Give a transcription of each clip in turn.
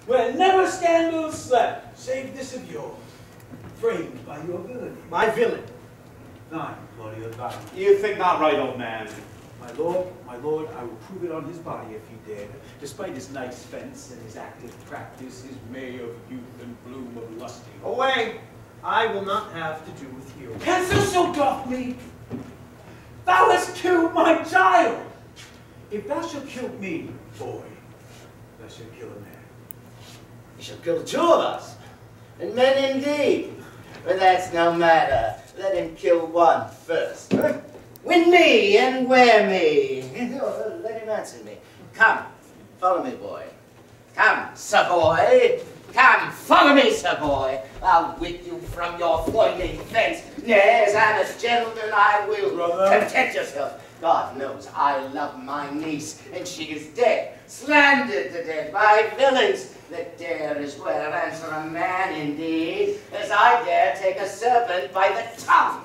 where never scandal slept, save this of yours, framed by your villainy. My villain. Thine, Claudio, thine. You think not right, old man. My lord, I will prove it on his body if you dare. Despite his nice fence and his active practice, his May of youth and bloom of lusty. Away! I will not have to do with you. Canst thou so doth me? Thou hast killed my child! If thou shalt kill me, boy, thou shalt kill a man. You shall kill the two of us. And men indeed. But that's no matter. Let him kill one first. Win me and wear me. Let him answer me. Come, follow me, boy. Come, sir boy. Come, follow me, sir boy. I'll whip you from your floating fence. Yes, I'm a gentleman, I will. Brother. Content yourself. God knows I love my niece, and she is dead, slandered to death by villains that dare as well answer a man indeed, as I dare take a serpent by the tongue.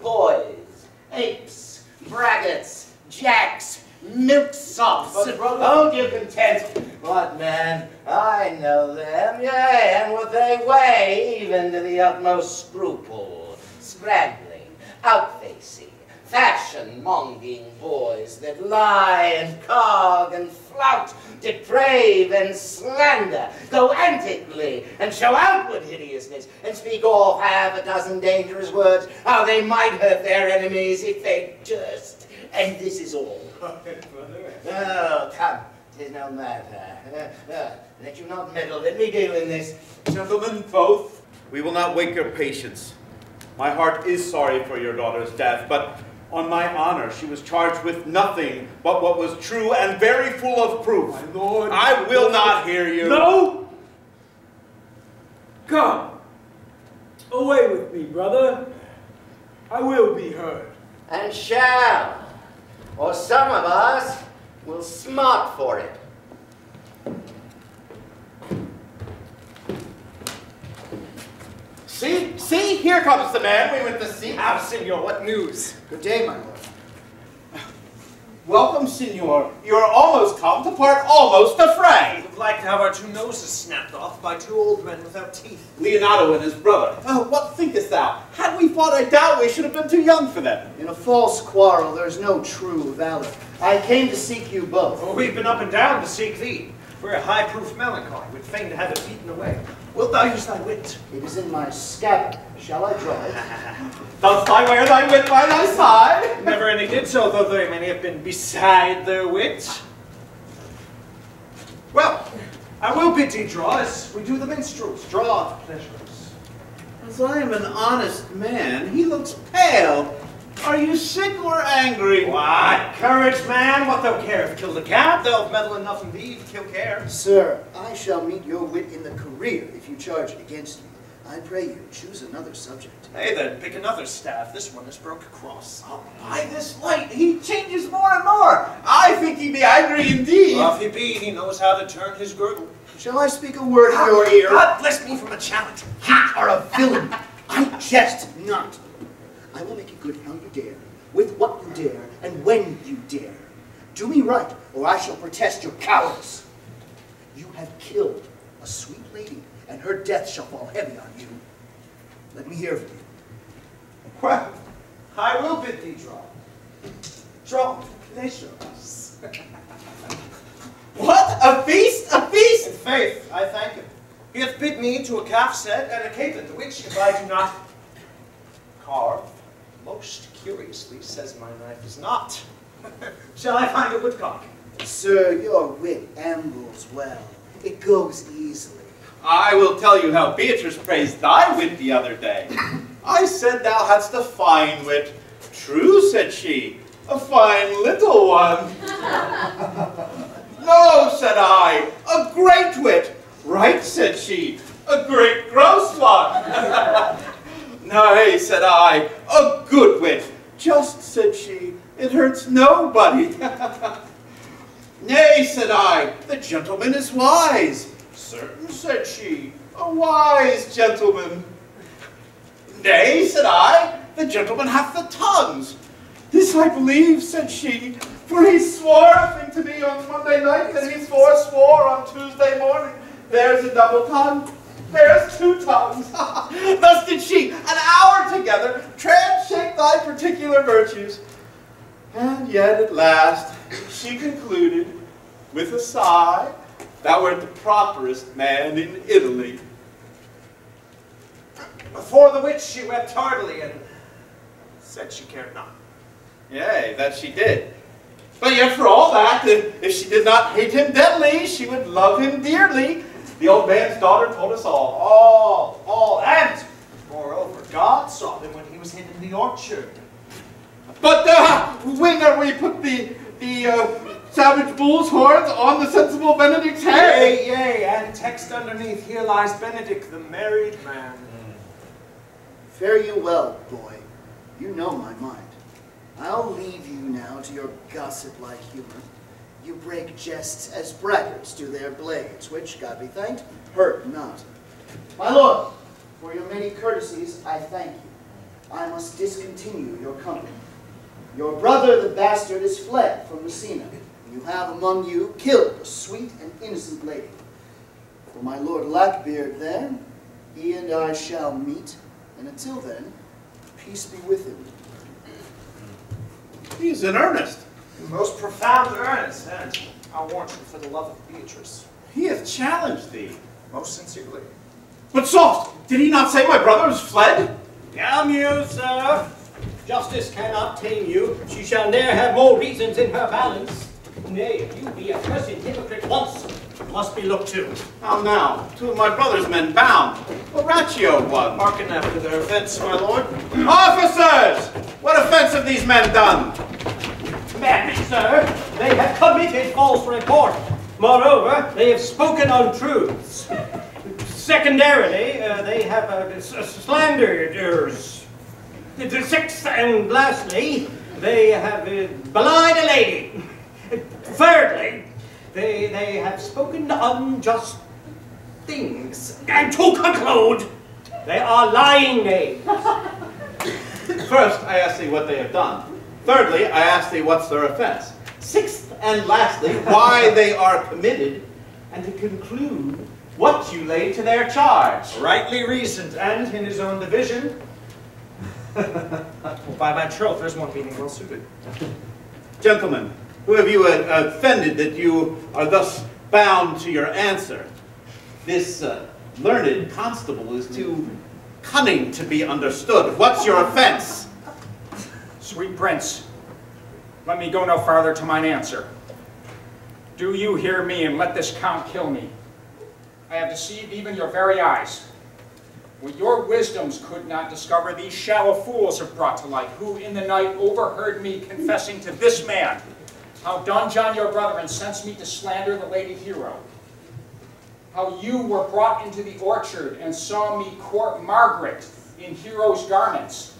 Boys, apes, braggarts, jacks, milksops. But brother, hold you content. What, man? I know them, yea, and what they weigh, even to the utmost scruple. Scraggling, outfacing, fashion-monging boys that lie and cog and flout, deprave and slander, go antically and show outward hideousness, and speak off half a dozen dangerous words, how they might hurt their enemies if they durst. And this is all. Oh, come, 'tis no matter. Let you not meddle, let me deal in this. Gentlemen, both, we will not wake your patience. My heart is sorry for your daughter's death, but on my honor, she was charged with nothing but what was true and very full of proof. My lord, I will not hear you. No! Come, away with me, brother. I will be heard. And shall, or some of us will smart for it. See, here comes the man we went to see. ah, senor, what news? Good day, my lord. Welcome, senor. You are almost come to part almost the fray. We'd like to have our two noses snapped off by two old men without teeth. Leonardo and his brother. Oh, what thinkest thou? Had we fought, I doubt we should have been too young for them. In a false quarrel, there is no true valor. I came to seek you both. Oh, we've been up and down to seek thee. We're a high-proof melancholy. We'd fain to have it beaten away. Wilt thou use thy wit? It is in my scabbard. Shall I draw it? Dost thou wear thy wit by thy side? Never any did so, though very many have been beside their wit. Well, I will bid thee draw as we do the minstrels. Draw the pleasures. As I am an honest man, he looks pale. Are you sick or angry? What? Courage, man. What thou care? If kill the cat, they'll meddle in nothing thee to kill care. Sir, I shall meet your wit in the career if you charge against me. I pray you, choose another subject. Hey, then, pick another staff. This one is broke across. Oh, by this light, he changes more and more. I think he be angry indeed. Well, if he be, he knows how to turn his girdle. Shall I speak a word in your ear? God bless me from a challenge. You are a villain. I jest not. I will make it good how you dare, with what you dare, and when you dare. Do me right, or I shall protest your cowardice. You have killed a sweet lady, and her death shall fall heavy on you. Let me hear from you. Well, I will bid thee draw. Draw pleasures. What? A feast? A feast? In faith, I thank him. He hath bid me to a calf set and a capon, the which, if I do not carve, most curiously says my knife is not. Shall I find a woodcock? Sir, your wit ambles well. It goes easily. I will tell you how Beatrice praised thy wit the other day. I said thou hadst a fine wit. True, said she, a fine little one. No, said I, a great wit. Right, said she, a great gross one. Nay, said I, a good wit. Just, said she, it hurts nobody. Nay, said I, the gentleman is wise. Certain, said she, a wise gentleman. Nay, said I, the gentleman hath the tongues. This I believe, said she, for he swore a thing to me on Monday night that he swore on Tuesday morning. There's a double tongue. There's two tongues. Thus did she, an hour together, transshape thy particular virtues. And yet at last she concluded, with a sigh, thou art the properest man in Italy. Before the which she wept heartily and said she cared not. Yea, that she did. But yet for all that, if she did not hate him deadly, she would love him dearly. The old man's daughter told us all. And, moreover, God saw him when he was hid in the orchard. But when are we put the savage bull's horns on the sensible Benedict's head? Yea, and text underneath, here lies Benedict, the married man. Fare you well, boy. You know my mind. I'll leave you now to your gossip-like humor. You break jests as braggarts do their blades, which, God be thanked, hurt not. My lord, for your many courtesies, I thank you. I must discontinue your company. Your brother, the bastard, is fled from Messina. You have among you killed a sweet and innocent lady. For my lord Lackbeard there, he and I shall meet, and until then, peace be with him. He is in earnest. Most profound earnest, and I warrant you for the love of Beatrice. He hath challenged thee. Most sincerely. But soft, did he not say my brother is fled? Damn you, sir. Justice cannot tame you. She shall ne'er have more reasons in her balance. Nay, if you be a cursed hypocrite once, you must be looked to. How now? Two of my brother's men bound. Horatio one. Hearken after their offense, my lord. Officers! What offense have these men done? Madly, sir, they have committed false report. Moreover, they have spoken untruths. Secondarily, they have slandered yours. Sixth and lastly, they have belied a lady. Thirdly, they have spoken unjust things. And to conclude, they are lying knaves. First, I ask thee what they have done. Thirdly, I ask thee what's their offense. Sixth and lastly, why they are committed. And to conclude, what you lay to their charge. Rightly reasoned, and in his own division. Well, by my troth, there's one meeting well suited. Gentlemen, who have you offended that you are thus bound to your answer? This learned constable is too cunning to be understood. What's your offense? Sweet prince, let me go no farther to mine answer. Do you hear me and let this count kill me? I have deceived even your very eyes. What your wisdoms could not discover, these shallow fools have brought to light, who in the night overheard me confessing to this man how Don John your brother incensed me to slander the Lady Hero. How you were brought into the orchard and saw me court Margaret in Hero's garments.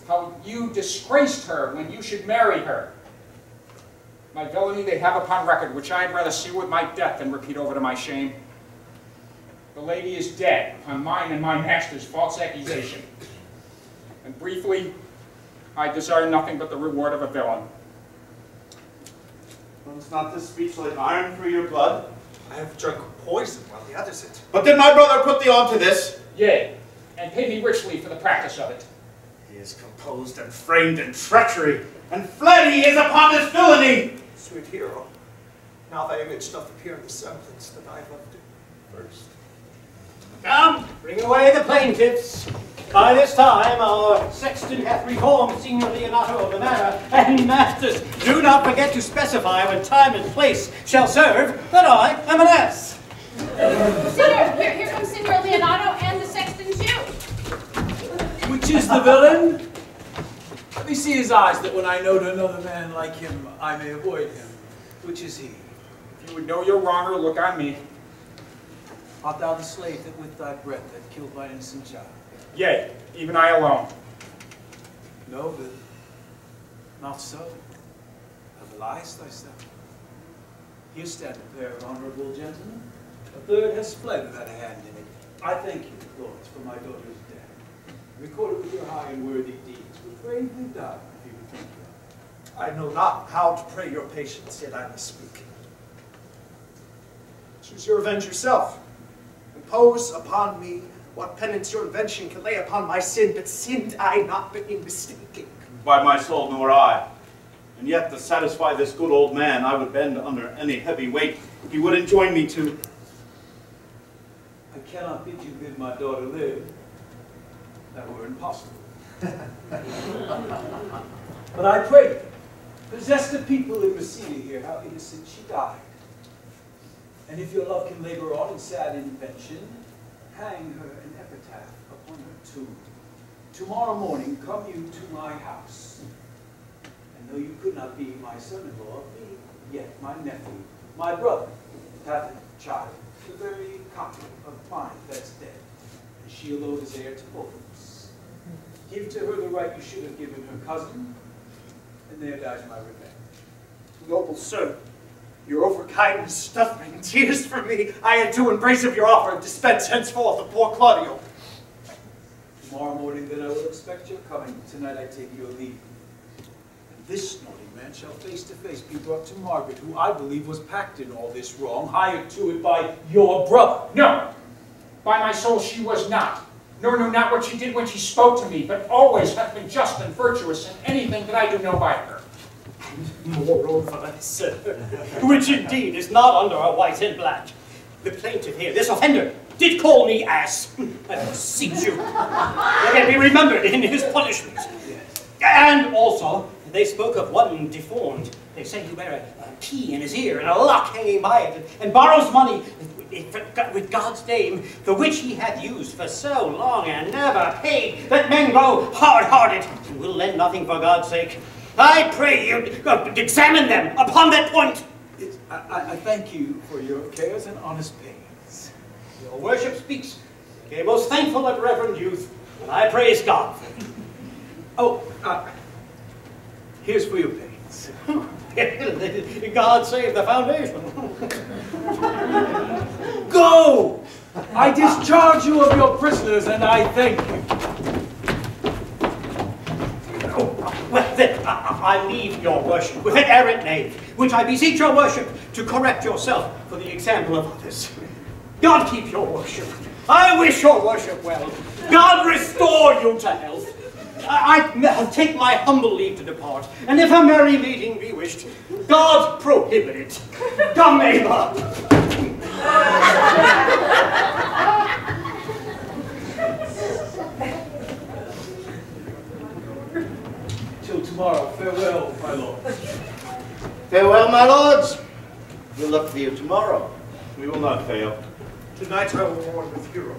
How you disgraced her when you should marry her. My villainy they have upon record, which I'd rather see with my death than repeat over to my shame. The lady is dead on mine and my master's false accusation. And briefly, I desire nothing but the reward of a villain. Was not this speech like iron through your blood? I have drunk poison while the others it. But did my brother put thee on to this? Yea, and pay me richly for the practice of it. He is composed and framed in treachery, and fled he is upon this villainy. Sweet hero, now thy image doth appear in the semblance that I loved it first. Come, bring away the plaintiffs. By this time, our sexton hath reformed Signor Leonato of the manor, and masters, do not forget to specify when time and place shall serve that I am an ass. Signor, here comes Signor Leonato and the sexton too. Which is the villain? Let me see his eyes, that when I note another man like him, I may avoid him. Which is he? If you would know your wronger, look on me. Art thou the slave that with thy breath hath killed my innocent child? Yea, even I alone. No, but not so. Thou liest thyself. Here standeth there, honorable gentlemen. A third has fled without a hand in it. I thank you, lords, for my daughter's death. Record it with your high and worthy deeds, but bravely die if you repent of. I know not how to pray your patience, yet I must speak. Choose your revenge yourself. Impose upon me what penance your invention can lay upon my sin, but sinned I not but in mistaking. By my soul, nor I. And yet, to satisfy this good old man, I would bend under any heavy weight he would enjoin me to. I cannot bid you bid my daughter live. That were impossible. But I pray you, possess the people in Messina here how innocent she died. And if your love can labor on in sad invention, hang her an epitaph upon her tomb. Tomorrow morning come you to my house. And though you could not be my son-in-law, be yet my nephew, my brother, that child, the very copy of mine that's dead. And she alone is heir to both of us. Give to her the right you should have given her cousin, and there dies my revenge. Noble sir, your overkindness doth bring tears from me. I had to embrace of your offer and dispense henceforth the poor Claudio. Tomorrow morning then I will expect your coming. Tonight I take your leave. And this naughty man shall face to face be brought to Margaret, who I believe was packed in all this wrong, hired to it by your brother. No, by my soul she was not, nor knew not what she did when she spoke to me, but always hath been just and virtuous in anything that I do know by her. Moreover, sir, which indeed is not under a white and black, the plaintiff here, this offender, did call me ass. I beseech you, let it be remembered in his punishment. And also, they spoke of one deformed. They say he wear a key in his ear and a lock hanging by it, and borrows money with God's name, the which he hath used for so long and never paid, that men grow hard-hearted and will lend nothing for God's sake. I pray you, examine them upon that point. I thank you for your cares and honest pains. Your worship speaks, a most thankful and reverend youth, and I praise God. Oh, here's for your pains. God save the foundation. Go! I discharge you of your prisoners, and I thank you. Well, then, I leave your worship with an errant knave, which I beseech your worship to correct yourself for the example of others. God keep your worship. I wish your worship well. God restore you to health. I'll take my humble leave to depart, and if a merry meeting be wished, God prohibit it. Come, Ava. Till tomorrow, farewell, my lord. Farewell, my lords. We'll look for you tomorrow. We will not fail. Tonight I will mourn with Hero.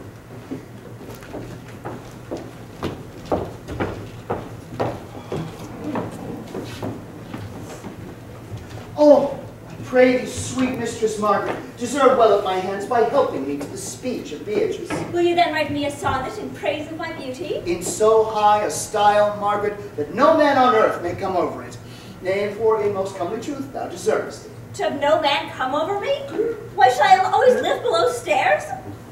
Oh, I pray thee, sweet Mistress Margaret, deserve well at my hands by helping me to the speech of Beatrice. Will you then write me a sonnet in praise of my beauty? In so high a style, Margaret, that no man on earth may come over it. Nay, for in most comely truth thou deservest it. To have no man come over me? Why shall I always live below stairs?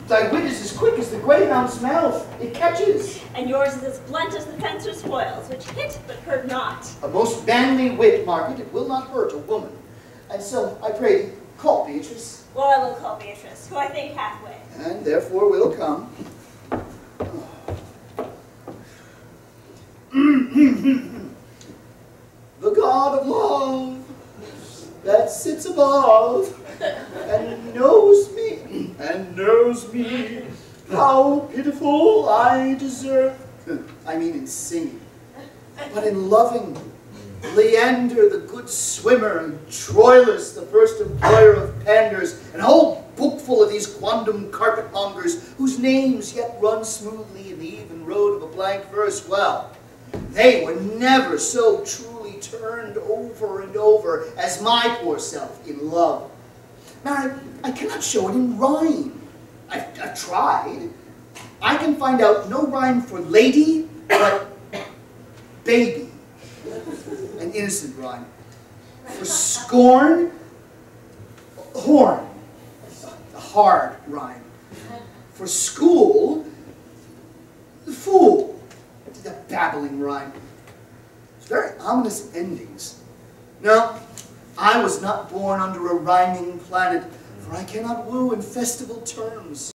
Thy wit is as quick as the greyhound's mouth. It catches. And yours is as blunt as the fencer's foils, which hit but hurt not. A most manly wit, Margaret, it will not hurt a woman. And so, I pray thee, call Beatrice. Well, I will call Beatrice, who I think hath wit. And therefore will come. The God of love that sits above and knows me, how pitiful I deserve. I mean in singing, but in loving. Leander, the good swimmer, and Troilus, the first employer of panders, and a whole bookful of these quondam carpetmongers, whose names yet run smoothly in the even road of a blank verse. Well, they were never so truly turned over and over as my poor self in love. Now, I cannot show it in rhyme. I've tried. I can find out no rhyme for lady, but baby. An innocent rhyme. For scorn, horn. A hard rhyme. For school, fool. The babbling rhyme. It's very ominous endings. No, I was not born under a rhyming planet, for I cannot woo in festival terms.